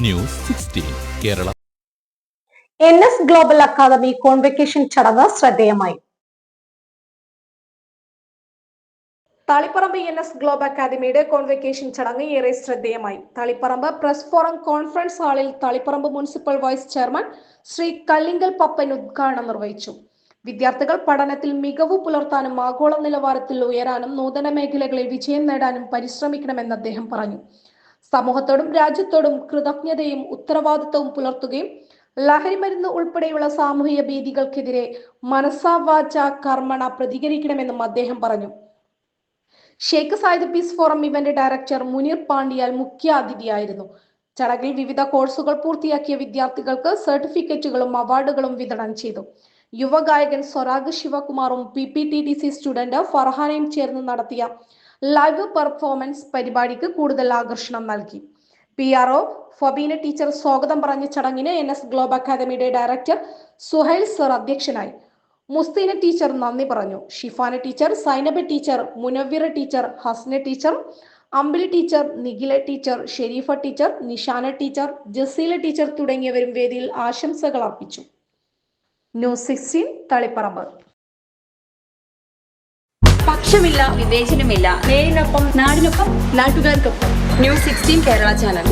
News 16 Kerala. NS global academy convocation ചടങ്ങ് ശ്രദ്ധേയമായി. Taliparamba NS global അക്കാദമിയുടെ കോൺവെക്കേഷൻ ചടങ്ങ് ഏറെ ശ്രദ്ധേയമായി. തളിപ്പറമ്പ് പ്രസ് ഫോറം കോൺഫറൻസ് ഹാളിൽ Taliparamba municipal vice chairman Shri Kallingal Pappan ഉദ്ഘാടനം നിർവഹിച്ചു. വിദ്യാർത്ഥികൾ പഠനത്തിൽ മികവ് പുലർത്താനും ആഗോള നിലവാരത്തിൽ ഉയരാനും നൂതന മേഖലകളിൽ വിജയം നേടാനും പരിശ്രമിക്കണമെന്ന് അദ്ദേഹം പറഞ്ഞു. സമൂഹത്തോടും രാജ്യത്തോടും കൃതജ്ഞതയും ഉത്തരവാദിത്തവും പുലർത്തുകയും ലഹരിമരുന്ന് ഉൾപ്പെടെയുള്ള സാമൂഹിക ഭീതികൾക്കെതിരെ മനസ്സാ വാചാ കർമ്മണ പ്രതികരിക്കണമെന്നും അദ്ദേഹം പറഞ്ഞു. Sheikh Zayed peace forum event director Muneer Pandiyal മുഖ്യ അതിഥിയായിരുന്നു. ചടങ്ങിൽ വിവിധ കോഴ്സുകൾ പൂർത്തിയാക്കിയ വിദ്യാർത്ഥികൾക്ക് സർട്ടിഫിക്കറ്റുകളും അവാർഡുകളും വിതരണം ചെയ്തു. യുവഗായകൻ സ്വരാഗ് ശിവകുമാറും PPTDC സ്റ്റുഡന്റ് ഫർഹാനയും ചേർന്ന് നടത്തിയ ലൈവ് പെർഫോമൻസ് പരിപാടിക്ക് കൂടുതൽ ആകർഷണം നൽകി. PRO ഫബീന ടീച്ചർ സ്വാഗതം പറഞ്ഞ ചടങ്ങിന് NS ഗ്ലോബൽ അക്കാദമിയുടെ ഡയറക്ടർ സുഹൈൽ സർ അധ്യക്ഷനായി. മുസ്തീന ടീച്ചർ നന്ദി പറഞ്ഞു. Shifana teacher, Zainaba teacher, Munavvira teacher, Hasna teacher, Ambili teacher, Nikhila teacher, Sherifa teacher, Nishana teacher, Jaseela teacher തുടങ്ങിയവരും വേദിയിൽ ആശംസകൾ അർപ്പിച്ചു. ന്യൂസ് 16 തളിപ്പറമ്പ്. പക്ഷമില്ല, വിവേചനമില്ല. നേരിനൊപ്പം, നാടിനൊപ്പം, നാട്ടുകാർക്കൊപ്പം. News 16 Kerala channel.